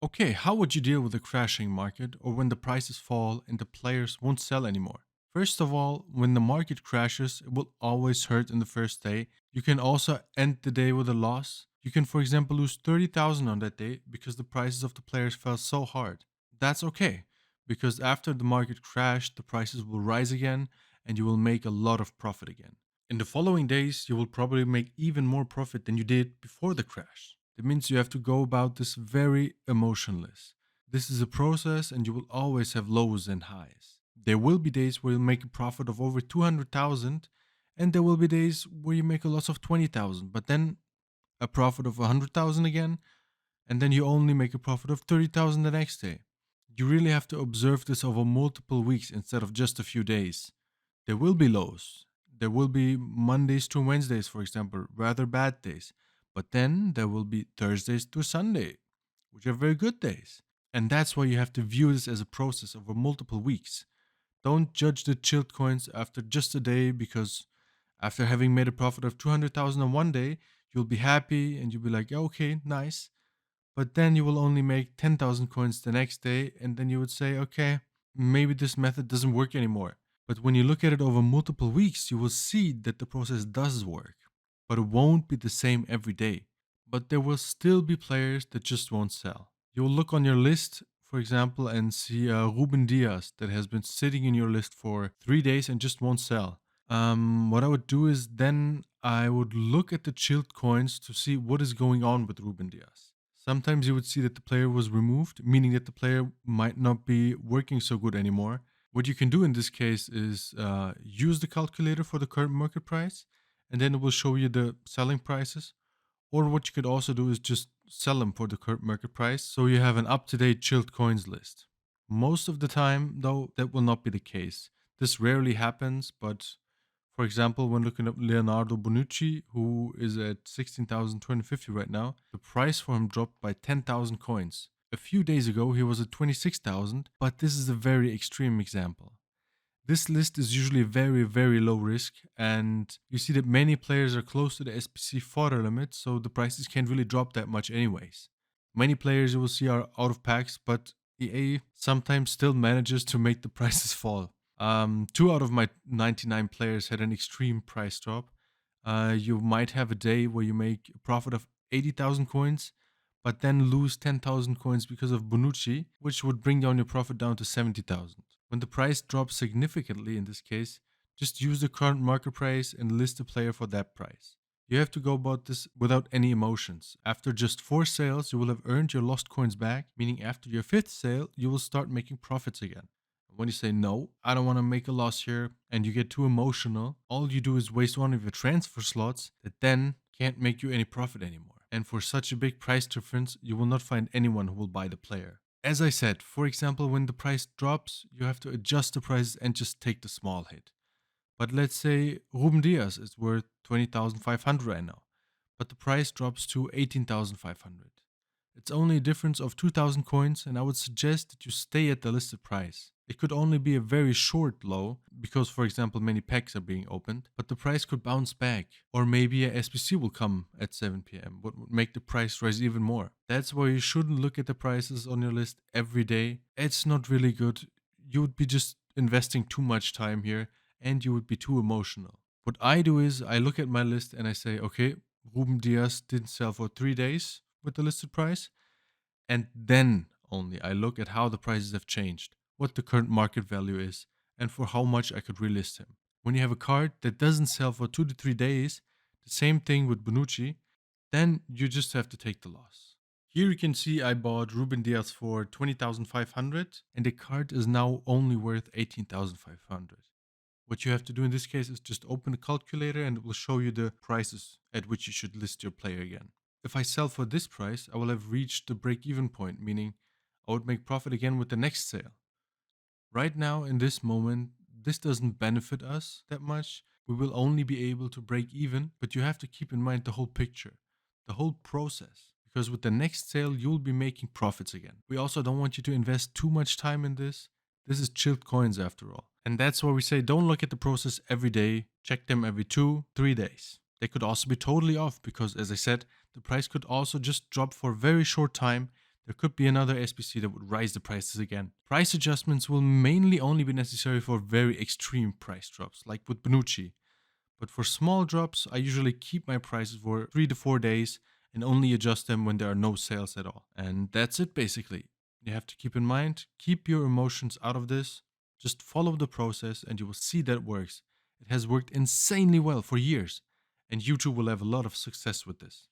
Okay, how would you deal with a crashing market or when the prices fall and the players won't sell anymore? First of all, when the market crashes, it will always hurt in the first day. You can also end the day with a loss. You can, for example, lose 30,000 on that day because the prices of the players fell so hard. That's okay, because after the market crashed, the prices will rise again and you will make a lot of profit again. In the following days, you will probably make even more profit than you did before the crash. That means you have to go about this very emotionless. This is a process and you will always have lows and highs. There will be days where you'll make a profit of over 200,000 and there will be days where you make a loss of 20,000, but then a profit of 100,000 again, and then you only make a profit of 30,000 the next day. You really have to observe this over multiple weeks instead of just a few days. There will be lows. There will be Mondays to Wednesdays, for example, rather bad days. But then there will be Thursdays to Sunday, which are very good days. And that's why you have to view this as a process over multiple weeks. Don't judge the chilled coins after just a day because after having made a profit of 200,000 on one day, you'll be happy and you'll be like, "Yeah, okay, nice." But then you will only make 10,000 coins the next day, and then you would say, okay, maybe this method doesn't work anymore. But when you look at it over multiple weeks, you will see that the process does work. But it won't be the same every day. But there will still be players that just won't sell. You'll look on your list, for example, and see Ruben Diaz that has been sitting in your list for 3 days and just won't sell. What I would do is then I would look at the chilled coins to see what is going on with Ruben Diaz. Sometimes you would see that the player was removed, meaning that the player might not be working so good anymore. What you can do in this case is use the calculator for the current market price, and then it will show you the selling prices. Or what you could also do is just sell them for the current market price, so you have an up to date chilled coins list. Most of the time, though, that will not be the case. This rarely happens, but for example, when looking at Leonardo Bonucci, who is at 16,250 right now, the price for him dropped by 10,000 coins. A few days ago, he was at 26,000, but this is a very extreme example. This list is usually very, very low risk, and you see that many players are close to the SPC fodder limit, so the prices can't really drop that much, anyways. Many players you will see are out of packs, but EA sometimes still manages to make the prices fall. Two out of my 99 players had an extreme price drop. You might have a day where you make a profit of 80,000 coins, but then lose 10,000 coins because of Bonucci, which would bring down your profit down to 70,000. When the price drops significantly in this case, just use the current market price and list the player for that price. You have to go about this without any emotions. After just 4 sales, you will have earned your lost coins back, meaning after your 5th sale, you will start making profits again. When you say, no, I don't want to make a loss here, and you get too emotional, all you do is waste one of your transfer slots that then can't make you any profit anymore. And for such a big price difference, you will not find anyone who will buy the player. As I said, for example, when the price drops, you have to adjust the prices and just take the small hit. But let's say Ruben Diaz is worth 20,500 right now, but the price drops to 18,500. It's only a difference of 2,000 coins, and I would suggest that you stay at the listed price. It could only be a very short low, because, for example, many packs are being opened, but the price could bounce back. Or maybe a SBC will come at 7 p.m., what would make the price rise even more. That's why you shouldn't look at the prices on your list every day. It's not really good. You would be just investing too much time here, and you would be too emotional. What I do is I look at my list and I say, okay, Ruben Diaz didn't sell for 3 days with the listed price. And then only I look at how the prices have changed, what the current market value is, and for how much I could relist him. When you have a card that doesn't sell for 2 to 3 days, the same thing with Bonucci, then you just have to take the loss. Here you can see I bought Ruben Diaz for 20,500 and the card is now only worth 18,500. What you have to do in this case is just open the calculator and it will show you the prices at which you should list your player again. If I sell for this price, I will have reached the break-even point, meaning I would make profit again with the next sale. Right now, in this moment, this doesn't benefit us that much. We will only be able to break even, but you have to keep in mind the whole picture, the whole process. Because with the next sale, you'll be making profits again. We also don't want you to invest too much time in this. This is chilled coins after all. And that's why we say don't look at the process every day, check them every 2, 3 days. They could also be totally off because, as I said, the price could also just drop for a very short time. there could be another SBC that would rise the prices again. Price adjustments will mainly only be necessary for very extreme price drops, like with Benucci. But for small drops, I usually keep my prices for 3 to 4 days and only adjust them when there are no sales at all. And that's it basically. You have to keep in mind, keep your emotions out of this. Just follow the process and you will see that it works. It has worked insanely well for years, and YouTube will have a lot of success with this.